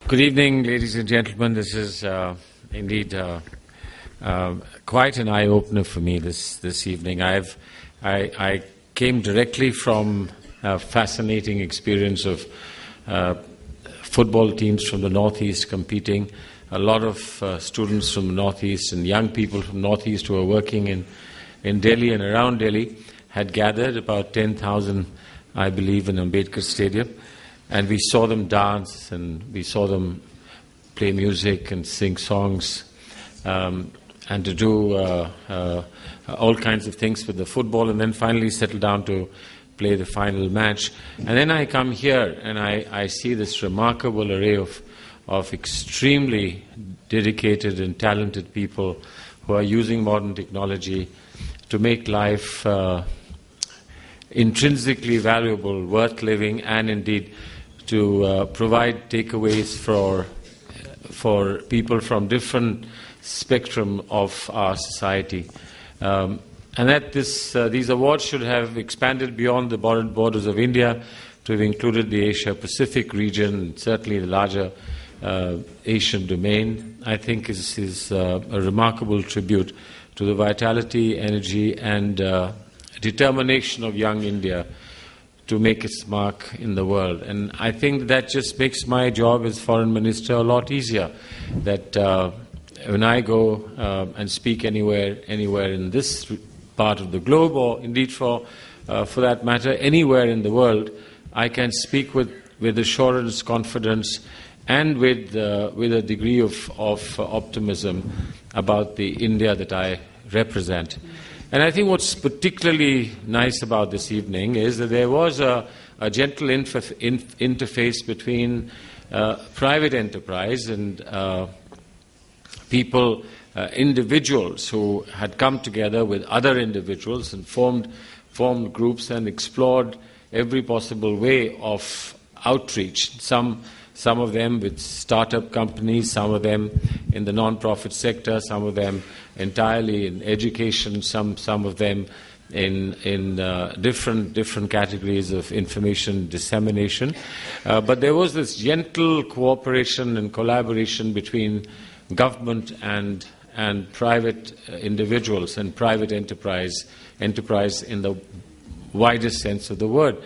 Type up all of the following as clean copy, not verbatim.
Good evening, ladies and gentlemen. This is indeed quite an eye-opener for me this evening. I came directly from a fascinating experience of football teams from the Northeast competing. A lot of students from the Northeast and young people from the Northeast who are working in Delhi and around Delhi had gathered, about 10,000, I believe, in Ambedkar Stadium. And we saw them dance, and we saw them play music and sing songs, and to do all kinds of things with the football, and then finally settle down to play the final match. And then I come here, and I see this remarkable array of extremely dedicated and talented people who are using modern technology to make life intrinsically valuable, worth living, and indeed to provide takeaways for people from different spectrum of our society. And that these awards should have expanded beyond the borders of India to have included the Asia-Pacific region, certainly the larger Asian domain, I think is a remarkable tribute to the vitality, energy, and determination of young India to make its mark in the world. And I think that just makes my job as Foreign Minister a lot easier, that when I go and speak anywhere in this part of the globe, or indeed for that matter, anywhere in the world, I can speak with assurance, confidence, and with a degree of optimism about the India that I represent. And I think what's particularly nice about this evening is that there was a gentle interface between private enterprise and people, individuals who had come together with other individuals and formed groups and explored every possible way of outreach. Some of them with startup companies, some of them in the non-profit sector, some of them entirely in education, some of them in different categories of information dissemination. But there was this gentle cooperation and collaboration between government and private individuals and private enterprise in the widest sense of the word.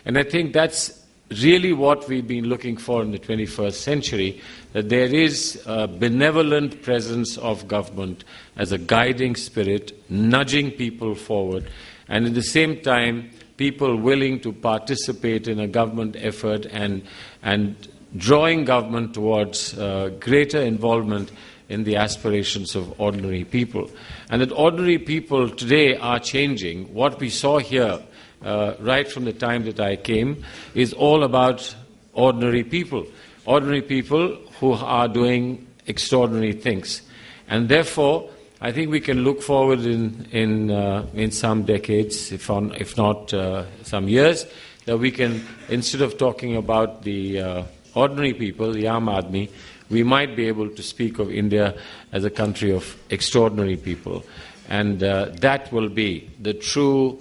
And I think that's really what we've been looking for in the 21st century, that there is a benevolent presence of government as a guiding spirit, nudging people forward, and at the same time, people willing to participate in a government effort and drawing government towards greater involvement in the aspirations of ordinary people. And that ordinary people today are changing. What we saw here right from the time that I came is all about ordinary people who are doing extraordinary things. And therefore, I think we can look forward in some decades, if not some years, that we can, instead of talking about the ordinary people, the Aam Aadmi, we might be able to speak of India as a country of extraordinary people. And that will be the true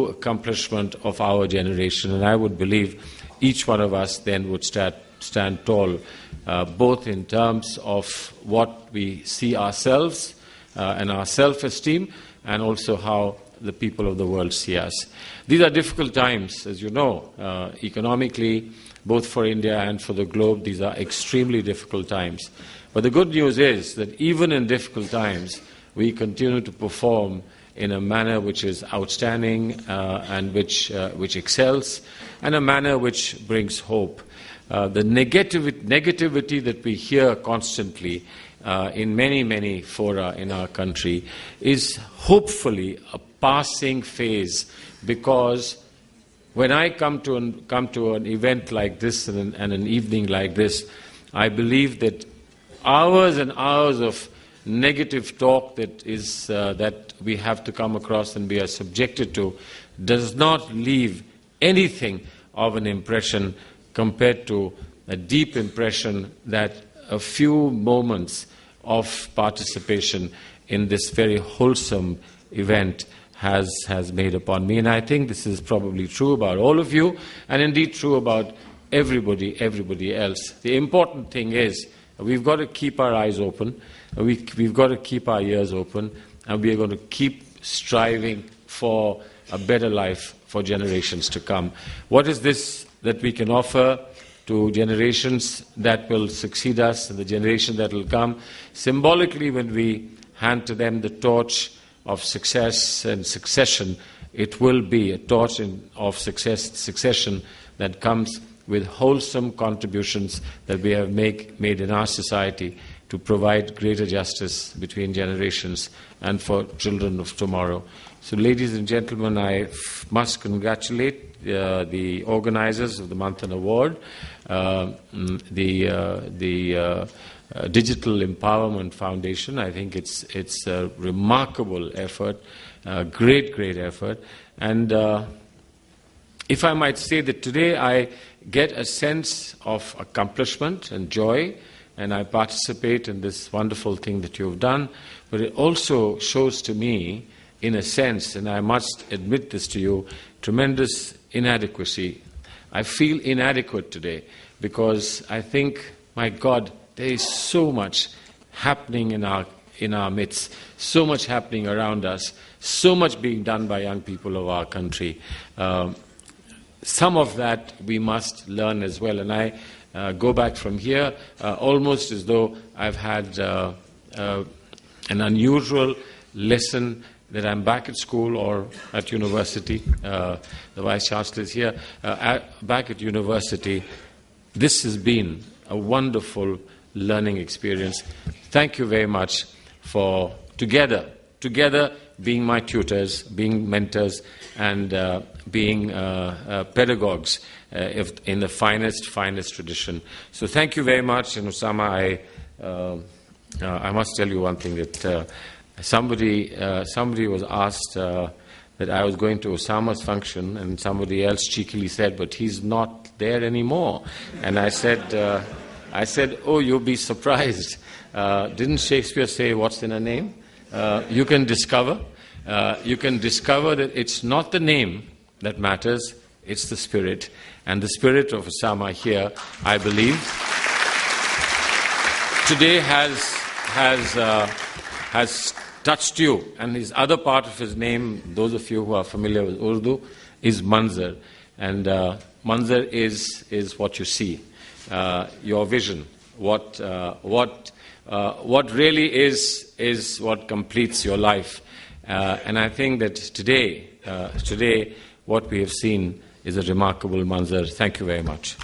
accomplishment of our generation. And I would believe each one of us then would stand tall, both in terms of what we see ourselves and our self-esteem, and also how the people of the world see us. These are difficult times, as you know, economically, both for India and for the globe. These are extremely difficult times. But the good news is that even in difficult times, we continue to perform in a manner which is outstanding and which excels, and a manner which brings hope. The negativity that we hear constantly in many fora in our country is hopefully a passing phase, because when I come to an event like this and an evening like this, I believe that hours and hours of negative talk that we have to come across and we are subjected to does not leave anything of an impression compared to a deep impression that a few moments of participation in this very wholesome event has made upon me. And I think this is probably true about all of you, and indeed true about everybody else. The important thing is we've got to keep our eyes open, we've got to keep our ears open, and we are going to keep striving for a better life for generations to come. What is this that we can offer to generations that will succeed us and the generation that will come? Symbolically, when we hand to them the torch of success and succession, it will be a torch of succession that comes with wholesome contributions that we have made in our society to provide greater justice between generations and for children of tomorrow. So, ladies and gentlemen, I must congratulate the organizers of the Manthan Award, the Digital Empowerment Foundation. I think it's a remarkable effort, great effort. And if I might say that today I get a sense of accomplishment and joy, and I participate in this wonderful thing that you've done, but it also shows to me, in a sense, and I must admit this to you, tremendous inadequacy. I feel inadequate today because I think, my God, there is so much happening in our midst, so much happening around us, so much being done by young people of our country. Some of that we must learn as well. And I go back from here almost as though I've had an unusual lesson that I'm back at school or at university. The Vice Chancellor is here. Back at university, this has been a wonderful learning experience. Thank you very much for together being my tutors, being mentors, and being pedagogues in the finest tradition. So thank you very much. And Osama, I must tell you one thing, that somebody was asked that I was going to Osama's function, and somebody else cheekily said, but he's not there anymore. And I said, oh, you'll be surprised. Didn't Shakespeare say, what's in a name? You can discover that it's not the name that matters, it's the spirit. And the spirit of Osama here, I believe, today has touched you. And his other part of his name, those of you who are familiar with Urdu, is Manzar. And Manzar is what you see, your vision, what really is what completes your life. And I think that today what we have seen is a remarkable manzar. Thank you very much.